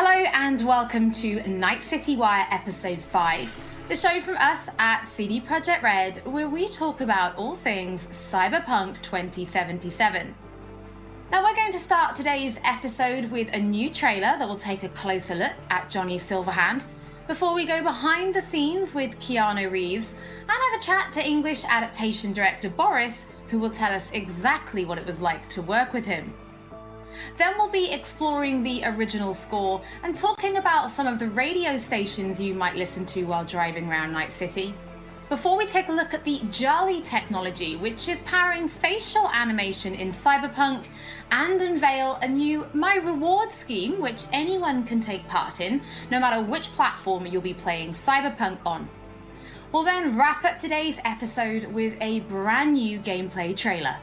Hello and welcome to Night City Wire Episode 5, the show from us at CD Projekt Red, where we talk about all things Cyberpunk 2077. Now we're going to start today's episode with a new trailer that will take a closer look at Johnny Silverhand, before we go behind the scenes with Keanu Reeves and have a chat to English adaptation director Boris, who will tell us exactly what it was like to work with him. Then we'll be exploring the original score and talking about some of the radio stations you might listen to while driving around Night City, before we take a look at the Jolly technology, which is powering facial animation in Cyberpunk, and unveil a new My Reward scheme which anyone can take part in, no matter which platform you'll be playing Cyberpunk on. We'll then wrap up today's episode with a brand new gameplay trailer.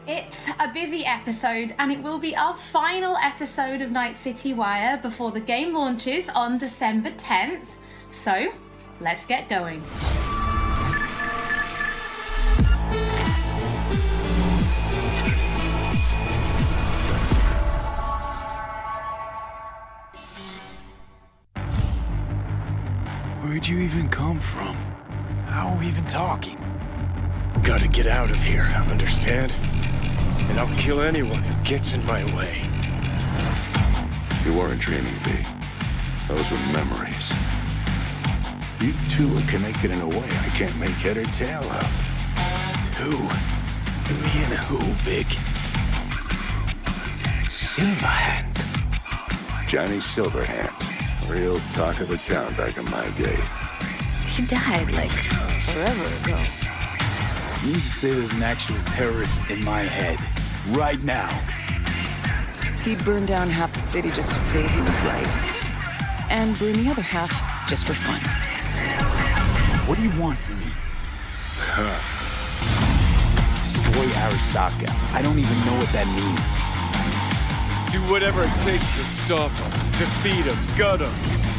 It's a busy episode, and it will be our final episode of Night City Wire before the game launches on December 10th. So, let's get going. Where'd you even come from? How are we even talking? Gotta get out of here, understand? And I'll kill anyone who gets in my way. You weren't dreaming, V. Those were memories. You two are connected in a way I can't make head or tail of. Who? Me and who, Vic? Silverhand. Johnny Silverhand. Real talk of the town back in my day. He died, like, forever ago. You need to say there's an actual terrorist in my head. Right now. He burned down half the city just to prove he was right. And burned the other half just for fun. What do you want from me? Destroy Arasaka. I don't even know what that means. Do whatever it takes to stop him, defeat him, gut him.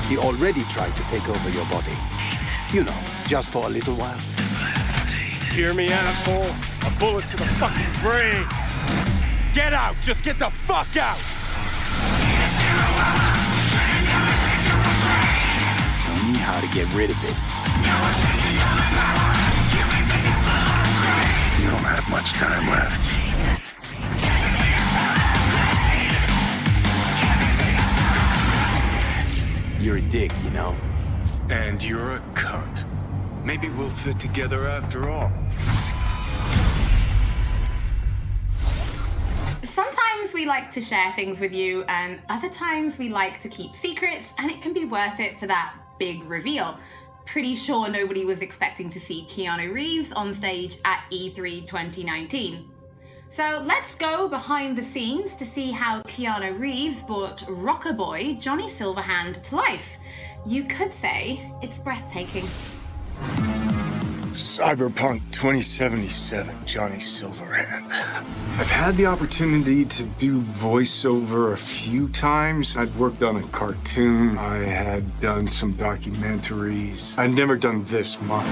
He already tried to take over your body. You know, just for a little while. Hear me, asshole? A bullet to the fucking brain. Get out! Just get the fuck out! Tell me how to get rid of it. You don't have much time left. You're a dick, you know? And you're a cunt. Maybe we'll fit together after all. Sometimes we like to share things with you, and other times we like to keep secrets, and it can be worth it for that big reveal. Pretty sure nobody was expecting to see Keanu Reeves on stage at E3 2019. So let's go behind the scenes to see how Keanu Reeves brought rocker boy Johnny Silverhand to life. You could say it's breathtaking. Cyberpunk 2077, Johnny Silverhand. I've had the opportunity to do voiceover a few times. I'd worked on a cartoon. I had done some documentaries. I'd never done this much.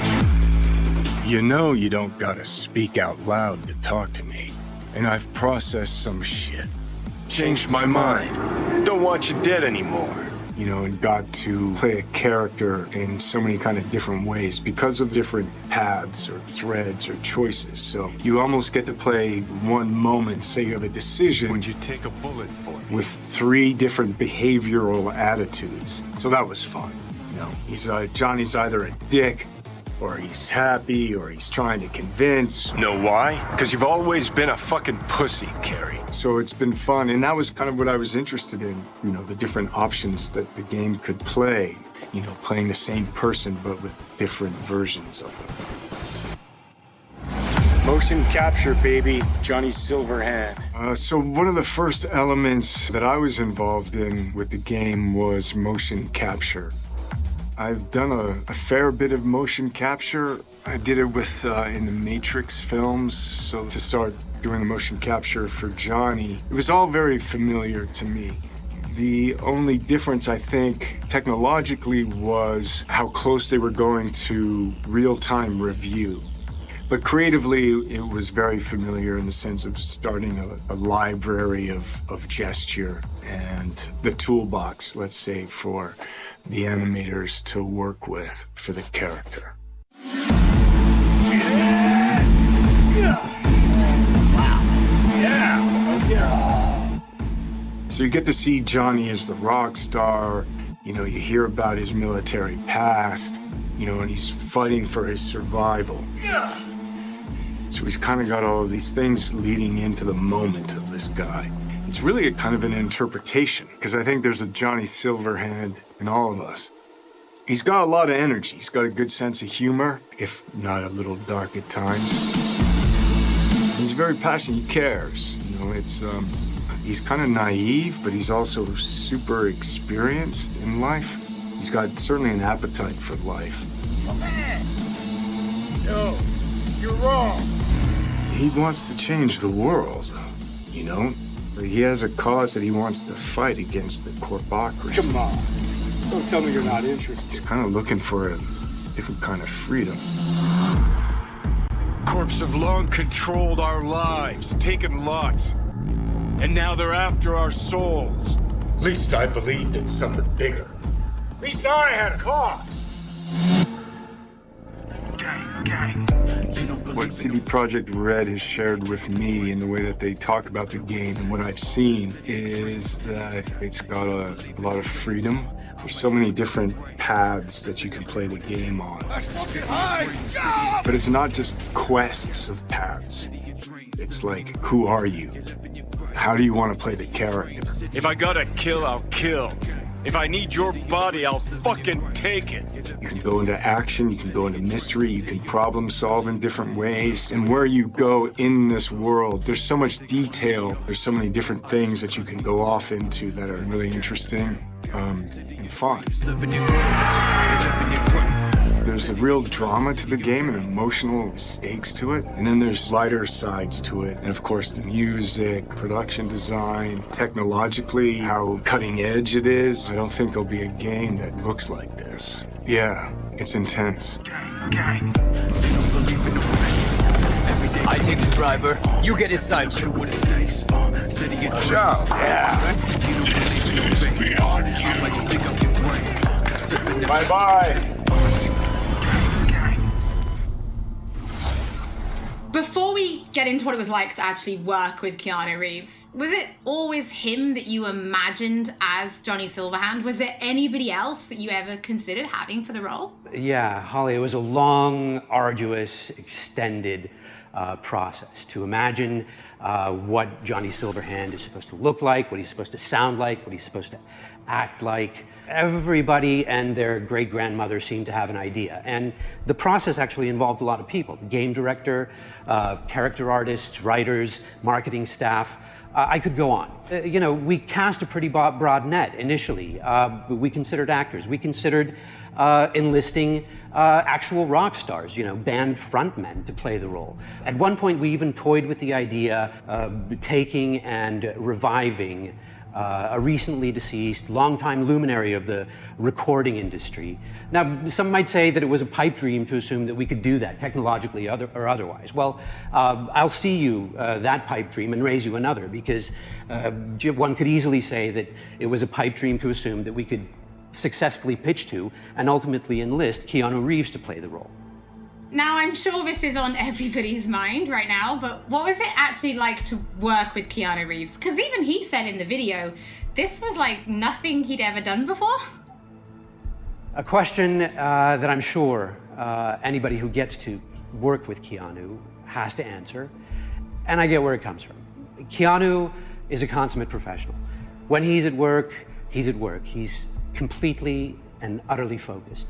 You know you don't gotta speak out loud to talk to me. And I've processed some shit. Changed my mind. Don't want you dead anymore. You know, and got to play a character in so many kind of different ways because of different paths or threads or choices. So you almost get to play one moment, say you have a decision. Would you take a bullet for it? With 3 different behavioral attitudes. So that was fun. You know, Johnny's either a dick, or he's happy, or he's trying to convince. Know why? Because you've always been a fucking pussy, Carrie. So it's been fun, and that was kind of what I was interested in. You know, the different options that the game could play. You know, playing the same person, but with different versions of them. Motion capture, baby. Johnny Silverhand. So one of the first elements that I was involved in with the game was motion capture. I've done a fair bit of motion capture. I did it with in the Matrix films. So to start doing the motion capture for Johnny, it was all very familiar to me. The only difference, I think, technologically was how close they were going to real-time review. But creatively, it was very familiar in the sense of starting a library of gesture and the toolbox, let's say, for the animators to work with for the character. So you get to see Johnny as the rock star, you know, you hear about his military past, you know, and he's fighting for his survival. So he's kind of got all of these things leading into the moment of this guy. It's really a kind of an interpretation, because I think there's a Johnny Silverhand in all of us. He's got a lot of energy. He's got a good sense of humor, if not a little dark at times. He's very passionate. He cares. You know, it's he's kind of naive, but he's also super experienced in life. He's got certainly an appetite for life. No, you're wrong. He wants to change the world, you know? He has a cause that he wants to fight against the corpocracy. Come on. Don't tell me you're not interested. He's kind of looking for a different kind of freedom. Corps have long controlled our lives, taken lots. And now they're after our souls. At least I believed in something bigger. At least I had a cause. What CD Projekt Red has shared with me in the way that they talk about the game and what I've seen is that it's got a lot of freedom. There's so many different paths that you can play the game on. But it's not just quests of paths. It's like, who are you? How do you want to play the character? If I gotta kill, I'll kill. If I need your body, I'll fucking take it. You can go into action, you can go into mystery, you can problem solve in different ways. And where you go in this world, there's so much detail. There's so many different things that you can go off into that are really interesting and fun. There's a real drama to the game and emotional stakes to it. And then there's lighter sides to it. And of course, the music, production design, technologically, how cutting edge it is. I don't think there'll be a game that looks like this. Yeah, it's intense. I take the driver, you get his side. Bye-bye. Before we get into what it was like to actually work with Keanu Reeves, was it always him that you imagined as Johnny Silverhand? Was there anybody else that you ever considered having for the role? Yeah, Holly, it was a long, arduous, extended process to imagine what Johnny Silverhand is supposed to look like, what he's supposed to sound like, what he's supposed to act like. Everybody and their great-grandmother seemed to have an idea. And the process actually involved a lot of people. The game director, character artists, writers, marketing staff. I could go on. You know, we cast a pretty broad net initially. We considered actors. We considered enlisting actual rock stars, you know, band frontmen to play the role. At one point, we even toyed with the idea of taking and reviving a recently deceased, longtime luminary of the recording industry. Now, some might say that it was a pipe dream to assume that we could do that, technologically or otherwise. Well, I'll see you that pipe dream and raise you another, because one could easily say that it was a pipe dream to assume that we could successfully pitch to and ultimately enlist Keanu Reeves to play the role. Now, I'm sure this is on everybody's mind right now, but what was it actually like to work with Keanu Reeves? Because even he said in the video, this was like nothing he'd ever done before. A question that I'm sure anybody who gets to work with Keanu has to answer, and I get where it comes from. Keanu is a consummate professional. When he's at work, he's at work. He's completely and utterly focused.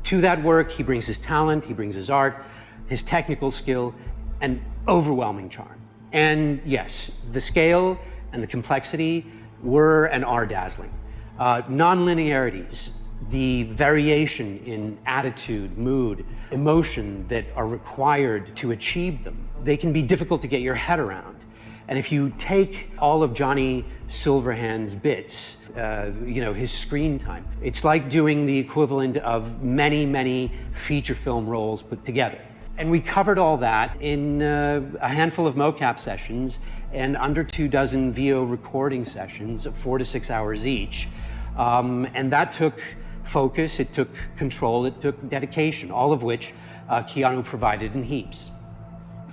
To that work, he brings his talent, he brings his art, his technical skill, and overwhelming charm. And yes, the scale and the complexity were and are dazzling. Non-linearities, the variation in attitude, mood, emotion that are required to achieve them, they can be difficult to get your head around. And if you take all of Johnny Silverhand's bits, you know, his screen time, it's like doing the equivalent of many, many feature film roles put together. And we covered all that in a handful of mocap sessions and under 24 VO recording sessions of 4 to 6 hours each. And that took focus, it took control, it took dedication, all of which Keanu provided in heaps.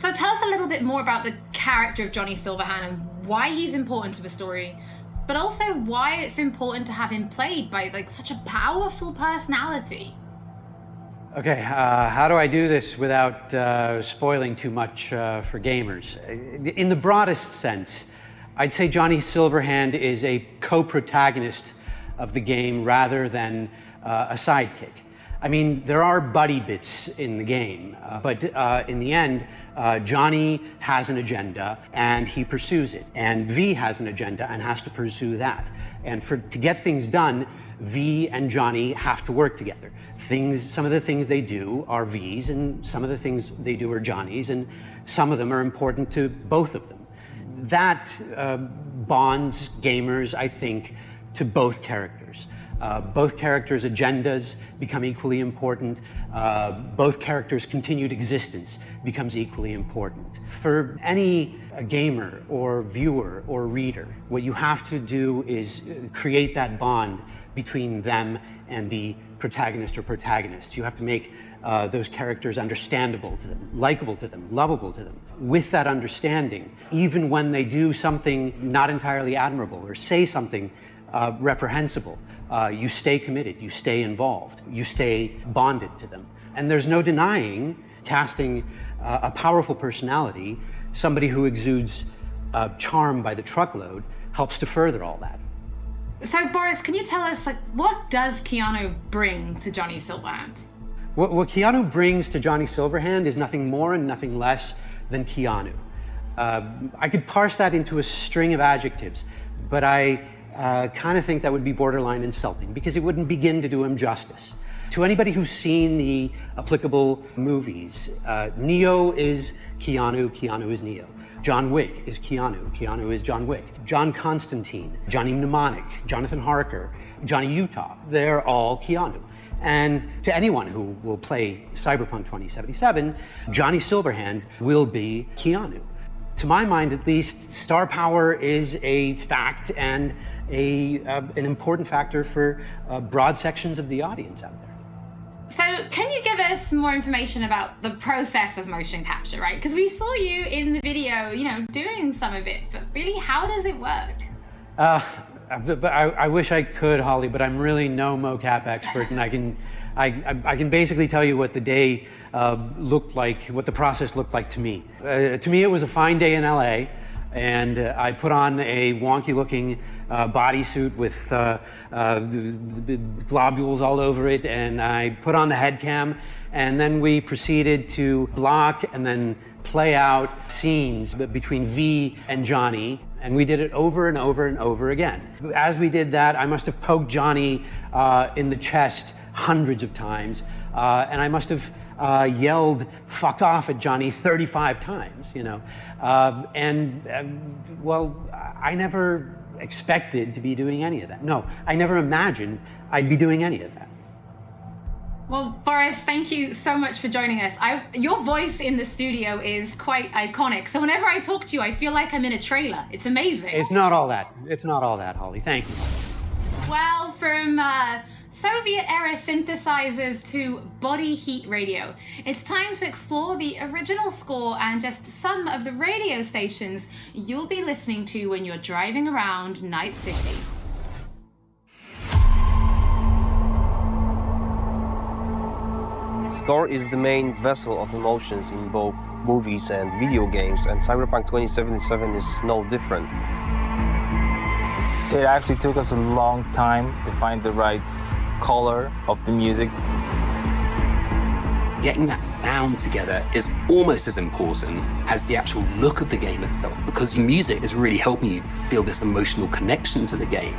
So tell us a little bit more about the character of Johnny Silverhand and why he's important to the story, but also why it's important to have him played by like such a powerful personality. Okay, how do I do this without spoiling too much for gamers? In the broadest sense, I'd say Johnny Silverhand is a co-protagonist of the game rather than a sidekick. I mean, there are buddy bits in the game, but in the end, Johnny has an agenda and he pursues it, and V has an agenda and has to pursue that. And to get things done, V and Johnny have to work together. Some of the things they do are V's, and some of the things they do are Johnny's, and some of them are important to both of them. That bonds gamers, I think, to both characters. Both characters' agendas become equally important. Both characters' continued existence becomes equally important. For any gamer or viewer or reader, what you have to do is create that bond between them and the protagonist or protagonists. You have to make those characters understandable to them, likable to them, lovable to them. With that understanding, even when they do something not entirely admirable or say something reprehensible, you stay committed, you stay involved, you stay bonded to them. And there's no denying casting a powerful personality, somebody who exudes charm by the truckload, helps to further all that. So Boris, can you tell us, like, what does Keanu bring to Johnny Silverhand? What Keanu brings to Johnny Silverhand is nothing more and nothing less than Keanu. I could parse that into a string of adjectives, but I kind of think that would be borderline insulting because it wouldn't begin to do him justice. To anybody who's seen the applicable movies, Neo is Keanu, Keanu is Neo. John Wick is Keanu, Keanu is John Wick. John Constantine, Johnny Mnemonic, Jonathan Harker, Johnny Utah, they're all Keanu. And to anyone who will play Cyberpunk 2077, Johnny Silverhand will be Keanu. To my mind, at least, star power is a fact and an important factor for broad sections of the audience out there. So can you give us more information about the process of motion capture, right? Because we saw you in the video, doing some of it, but really, how does it work? I wish I could, Holly, but I'm really no mocap expert, and I can basically tell you what the day looked like, what the process looked like to me. To me, it was a fine day in LA, and I put on a wonky-looking bodysuit with globules all over it, and I put on the head cam, and then we proceeded to block and then play out scenes between V and Johnny, and we did it over and over and over again. As we did that, I must have poked Johnny in the chest hundreds of times, and I must have yelled "fuck off" at Johnny 35 times, well, I never expected to be doing any of that. No, I never imagined I'd be doing any of that. Well, Boris, thank you so much for joining us. Your voice in the studio is quite iconic. So whenever I talk to you, I feel like I'm in a trailer. It's amazing. It's not all that. It's not all that, Holly. Thank you. Well, from Soviet-era synthesizers to body heat radio, it's time to explore the original score and just some of the radio stations you'll be listening to when you're driving around Night City. Score is the main vessel of emotions in both movies and video games, and Cyberpunk 2077 is no different. It actually took us a long time to find the right color of the music. Getting that sound together is almost as important as the actual look of the game itself, because music is really helping you feel this emotional connection to the game.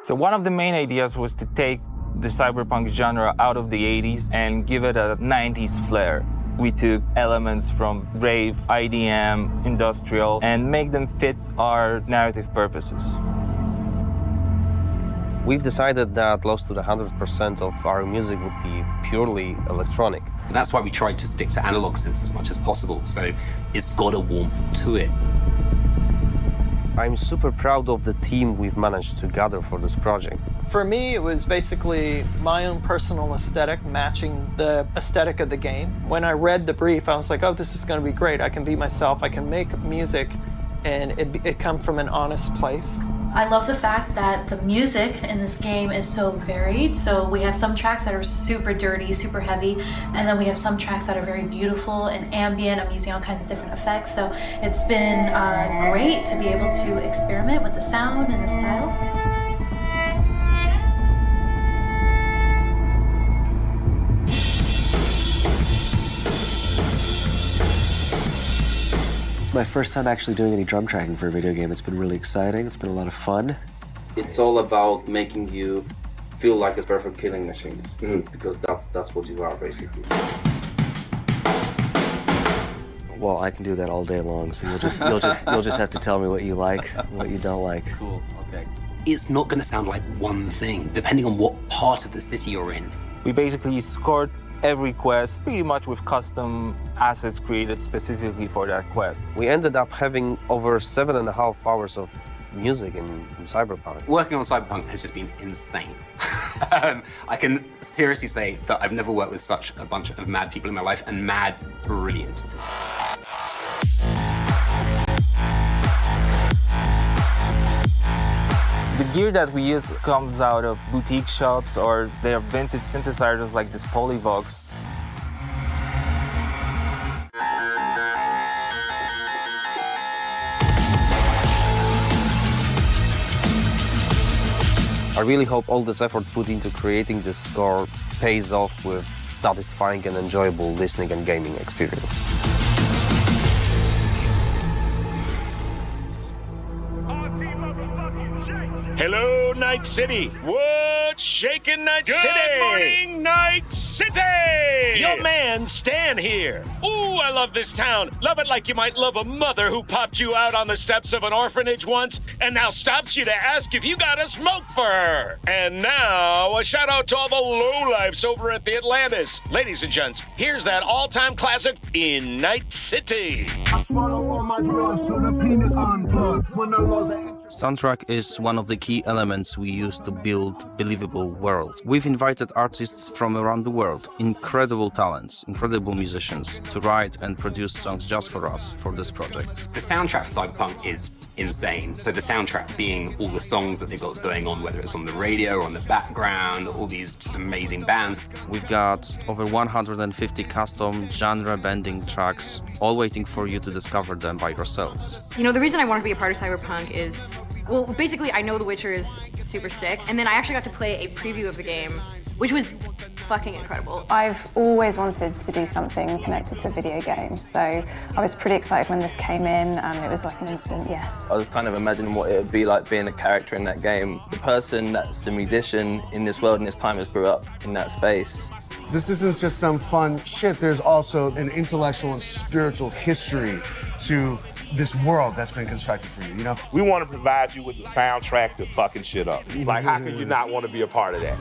So one of the main ideas was to take the cyberpunk genre out of the 80s and give it a 90s flair. We took elements from rave, IDM, industrial, and make them fit our narrative purposes. We've decided that close to 100% of our music would be purely electronic. That's why we tried to stick to analog synths as much as possible, so it's got a warmth to it. I'm super proud of the team we've managed to gather for this project. For me, it was basically my own personal aesthetic matching the aesthetic of the game. When I read the brief, I was like, oh, this is going to be great. I can be myself. I can make music, and it comes from an honest place. I love the fact that the music in this game is so varied. So we have some tracks that are super dirty, super heavy, and then we have some tracks that are very beautiful and ambient. I'm using all kinds of different effects. So it's been great to be able to experiment with the sound and the style. It's my first time actually doing any drum tracking for a video game. It's been really exciting. It's been a lot of fun. It's all about making you feel like a perfect killing machine, because that's what you are basically. Well, I can do that all day long, so you'll just have to tell me what you like, and what you don't like. Cool. Okay. It's not going to sound like one thing, depending on what part of the city you're in. We basically scored every quest pretty much with custom assets created specifically for that quest. We ended up having over 7.5 hours of music in Cyberpunk. Working on Cyberpunk has just been insane. I can seriously say that I've never worked with such a bunch of mad people in my life, and mad brilliant. The gear that we use comes out of boutique shops, or they are vintage synthesizers like this Polyvox. I really hope all this effort put into creating this score pays off with satisfying and enjoyable listening and gaming experience. Hello, Night City. What's shaking, Night City? Good morning, Night City! Your man, Stan here. Ooh, I love this town. Love it like you might love a mother who popped you out on the steps of an orphanage once and now stops you to ask if you got a smoke for her. And now, a shout out to all the lowlifes over at the Atlantis. Ladies and gents, here's that all-time classic in Night City. I swallow all my drugs so the penis unplugged when the laws are... Soundtrack is one of the key elements we use to build believable world. We've invited artists from around the world, incredible talents, incredible musicians, to write and produce songs just for us for this project. The soundtrack for Cyberpunk is insane. So the soundtrack being all the songs that they've got going on, whether it's on the radio or on the background, all these just amazing bands. We've got over 150 custom genre-bending tracks, all waiting for you to discover them by yourselves. You know, the reason I wanted to be a part of Cyberpunk is, well, basically I know The Witcher is super sick, and then I actually got to play a preview of the game, which was fucking incredible. I've always wanted to do something connected to a video game, so I was pretty excited when this came in, and it was like an instant yes. I was kind of imagining what it would be like being a character in that game. The person that's a musician in this world and this time has grew up in that space. This isn't just some fun shit, there's also an intellectual and spiritual history to this world that's been constructed for you, you know? We want to provide you with the soundtrack to fucking shit up. Like, how can you not want to be a part of that?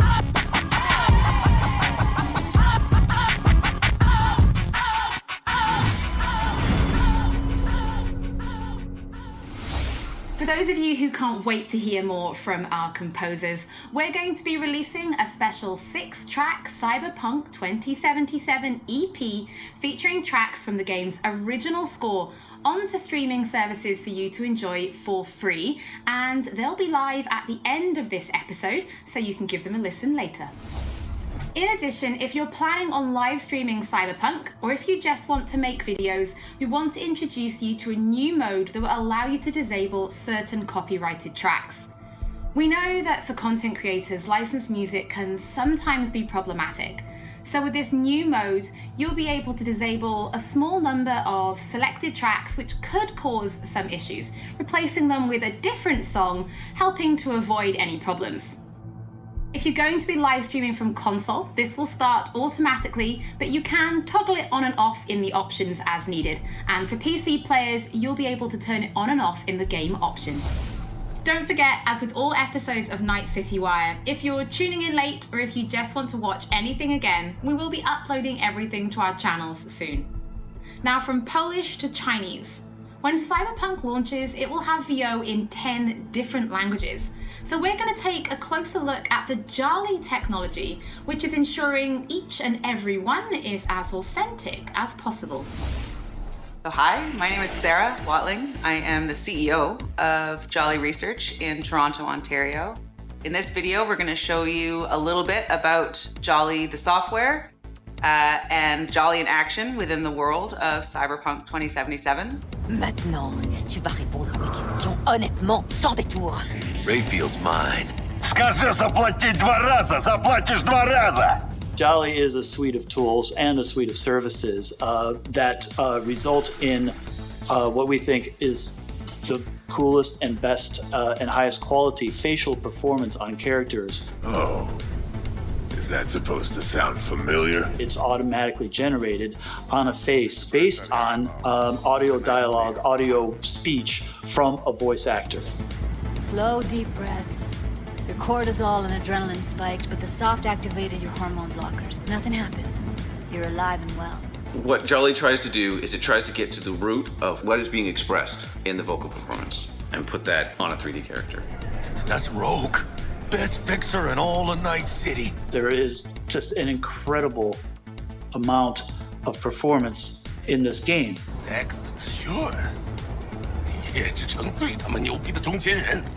For those of you who can't wait to hear more from our composers, we're going to be releasing a special 6-track Cyberpunk 2077 EP featuring tracks from the game's original score onto streaming services for you to enjoy for free, and they'll be live at the end of this episode, so you can give them a listen later. In addition, if you're planning on live streaming Cyberpunk, or if you just want to make videos, we want to introduce you to a new mode that will allow you to disable certain copyrighted tracks. We know that for content creators, licensed music can sometimes be problematic. So with this new mode, you'll be able to disable a small number of selected tracks which could cause some issues, replacing them with a different song, helping to avoid any problems. If you're going to be live streaming from console, this will start automatically, but you can toggle it on and off in the options as needed. And for PC players, you'll be able to turn it on and off in the game options. Don't forget, as with all episodes of Night City Wire, if you're tuning in late or if you just want to watch anything again, we will be uploading everything to our channels soon. Now from Polish to Chinese. When Cyberpunk launches, it will have VO in 10 different languages. So we're going to take a closer look at the Jolly technology, which is ensuring each and every one is as authentic as possible. So hi, my name is Sarah Watling. I am the CEO of Jolly Research in Toronto, Ontario. In this video, we're going to show you a little bit about Jolly the software and Jolly in action within the world of Cyberpunk 2077. Maintenant, tu vas répondre à mes questions honnêtement, sans détour. Rayfield's mine. Скажи заплатить 2 раза, заплатишь 2 раза. Jolly is a suite of tools and a suite of services that result in what we think is the coolest and best and highest quality facial performance on characters. Oh. Is that supposed to sound familiar? It's automatically generated on a face based on audio dialogue, audio speech from a voice actor. Slow, deep breaths. Your cortisol and adrenaline spiked, but the soft activated your hormone blockers. Nothing happened. You're alive and well. What Jolly tries to do is it tries to get to the root of what is being expressed in the vocal performance and put that on a 3D character. That's Rogue. Best fixer in all of Night City. There is just an incredible amount of performance in this game. Sure. A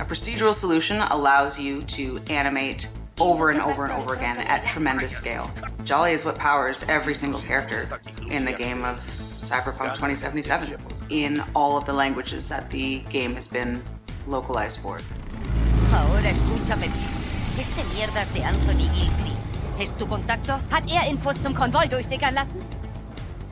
procedural solution allows you to animate over and over and over again at tremendous scale. Jolly is what powers every single character in the game of Cyberpunk 2077 in all of the languages that the game has been localized for. Ahora escúchame bien. Este mierdas de Anthony Gilchrist. ¿Es tu contacto? Hat Infos zum Konvoi durchsickern lassen?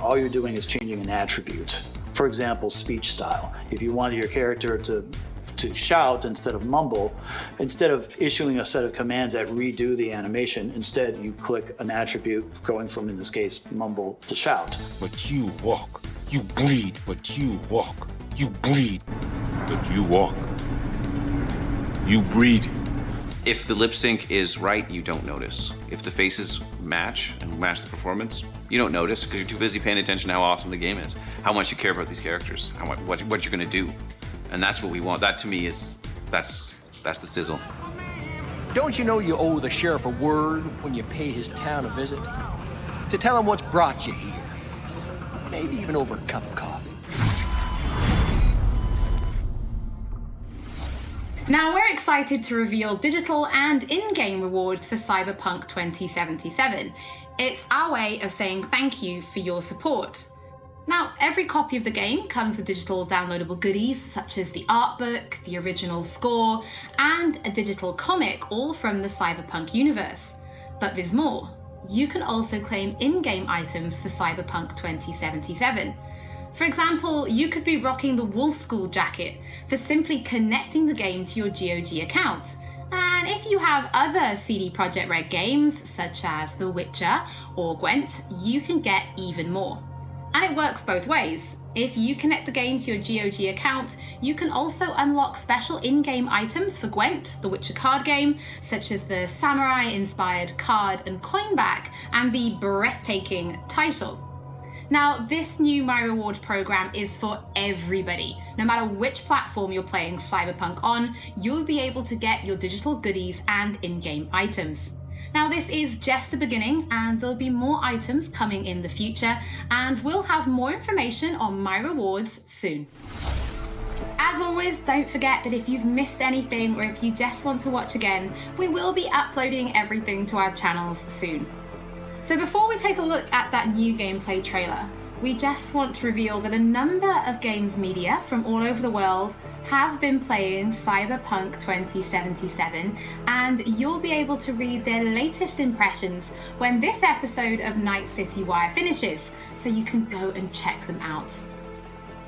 All you're doing is changing an attribute. For example, speech style. If you wanted your character to shout instead of mumble, instead of issuing a set of commands that redo the animation, instead you click an attribute going from, in this case, mumble to shout. But you walk. You breathe, but you walk. You breathe, but you walk. You breathe. If the lip sync is right, you don't notice. If the faces match and match the performance, you don't notice because you're too busy paying attention to how awesome the game is, how much you care about these characters, what you're going to do. And that's what we want. That to me is, that's the sizzle. Don't you know you owe the sheriff a word when you pay his town a visit? To tell him what's brought you here. Maybe even over a cup of coffee. Now we're excited to reveal digital and in-game rewards for Cyberpunk 2077. It's our way of saying thank you for your support. Now, every copy of the game comes with digital downloadable goodies such as the art book, the original score, and a digital comic, all from the Cyberpunk universe. But there's more. You can also claim in-game items for Cyberpunk 2077. For example, you could be rocking the Wolf School jacket for simply connecting the game to your GOG account. And if you have other CD Projekt Red games, such as The Witcher or Gwent, you can get even more. And it works both ways. If you connect the game to your GOG account, you can also unlock special in-game items for Gwent, the Witcher card game, such as the samurai-inspired card and coin back, and the breathtaking title. Now, this new My Reward program is for everybody. No matter which platform you're playing Cyberpunk on, you'll be able to get your digital goodies and in-game items. Now, this is just the beginning, and there'll be more items coming in the future, and we'll have more information on My Rewards soon. As always, don't forget that if you've missed anything or if you just want to watch again, we will be uploading everything to our channels soon. So before we take a look at that new gameplay trailer, we just want to reveal that a number of games media from all over the world have been playing Cyberpunk 2077, and you'll be able to read their latest impressions when this episode of Night City Wire finishes, so you can go and check them out.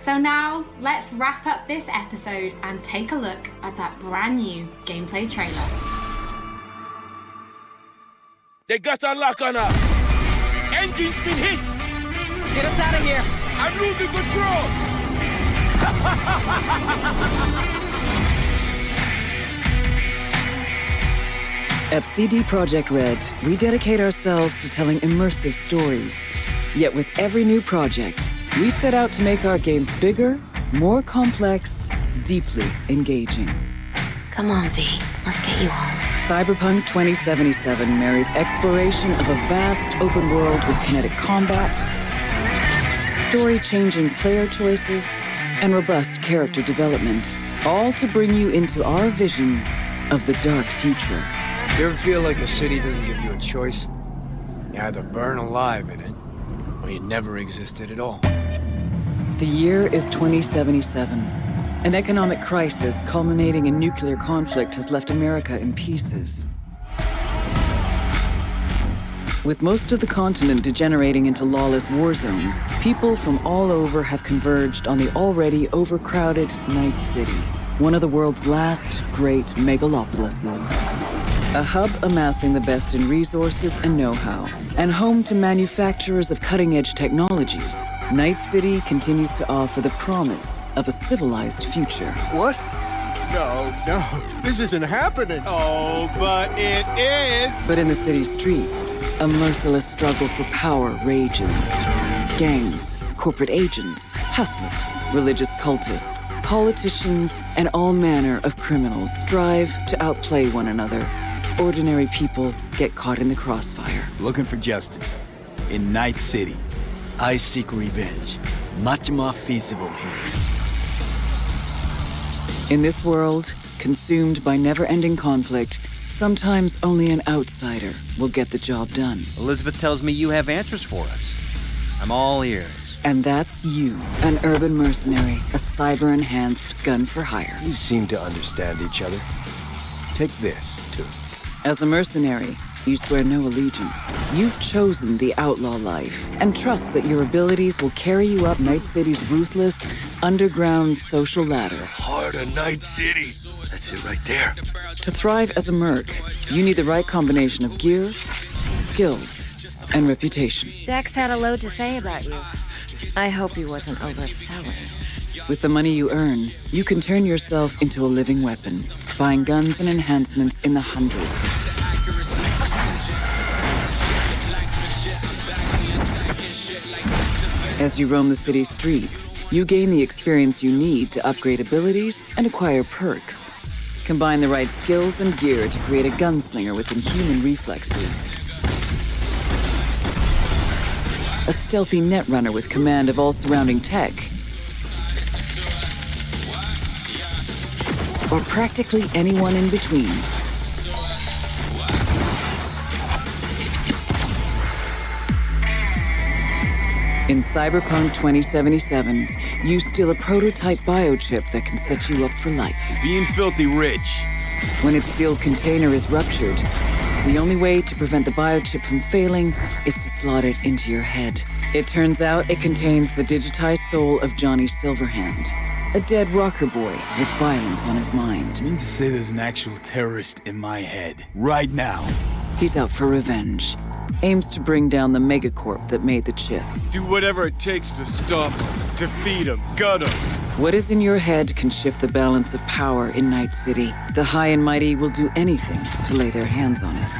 So now, let's wrap up this episode and take a look at that brand new gameplay trailer. They got a lock on us. Engine's been hit. Get us out of here. I'm losing control. At CD Projekt Red, we dedicate ourselves to telling immersive stories. Yet with every new project, we set out to make our games bigger, more complex, deeply engaging. Come on, V. Let's get you home. Cyberpunk 2077 marries exploration of a vast open world with kinetic combat, story-changing player choices, and robust character development, all to bring you into our vision of the dark future. You ever feel like a city doesn't give you a choice? You either burn alive in it, or you never existed at all. The year is 2077. An economic crisis culminating in nuclear conflict has left America in pieces. With most of the continent degenerating into lawless war zones, people from all over have converged on the already overcrowded Night City, one of the world's last great megalopolises. A hub amassing the best in resources and know-how, and home to manufacturers of cutting-edge technologies, Night City continues to offer the promise of a civilized future. What? No, this isn't happening. Oh, but it is. But in the city's streets, a merciless struggle for power rages. Gangs, corporate agents, hustlers, religious cultists, politicians, and all manner of criminals strive to outplay one another. Ordinary people get caught in the crossfire. Looking for justice. In Night City, I seek revenge. Much more feasible here. In this world, consumed by never-ending conflict, sometimes only an outsider will get the job done. Elizabeth tells me you have answers for us. I'm all ears. And that's you, an urban mercenary, a cyber-enhanced gun for hire. You seem to understand each other. Take this, too. As a mercenary, you swear no allegiance. You've chosen the outlaw life and trust that your abilities will carry you up Night City's ruthless, underground social ladder. Heart of Night City. That's it right there. To thrive as a merc, you need the right combination of gear, skills, and reputation. Dex had a load to say about you. I hope he wasn't overselling. With the money you earn, you can turn yourself into a living weapon, buying guns and enhancements in the hundreds. As you roam the city's streets, you gain the experience you need to upgrade abilities and acquire perks. Combine the right skills and gear to create a gunslinger with inhuman reflexes. A stealthy netrunner with command of all surrounding tech. Or practically anyone in between. In Cyberpunk 2077, you steal a prototype biochip that can set you up for life. Being filthy rich. When its sealed container is ruptured, the only way to prevent the biochip from failing is to slot it into your head. It turns out it contains the digitized soul of Johnny Silverhand, a dead rocker boy with violence on his mind. You mean to say there's an actual terrorist in my head, right now? He's out for revenge. Aims to bring down the megacorp that made the chip. Do whatever it takes to stop him, defeat him, gut him. What is in your head can shift the balance of power in Night City. The high and mighty will do anything to lay their hands on it.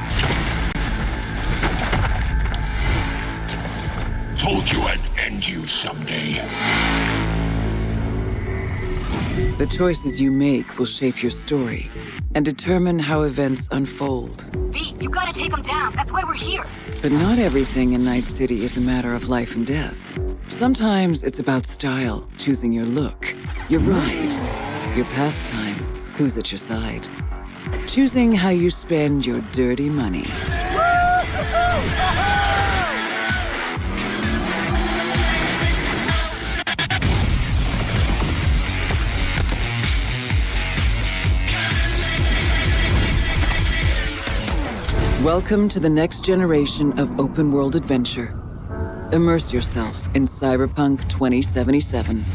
Told you I'd end you someday. The choices you make will shape your story and determine how events unfold. V, you gotta take him down. That's why we're here. But not everything in Night City is a matter of life and death. Sometimes it's about style, choosing your look, your ride, your pastime, who's at your side. Choosing how you spend your dirty money. Welcome to the next generation of open-world adventure. Immerse yourself in Cyberpunk 2077.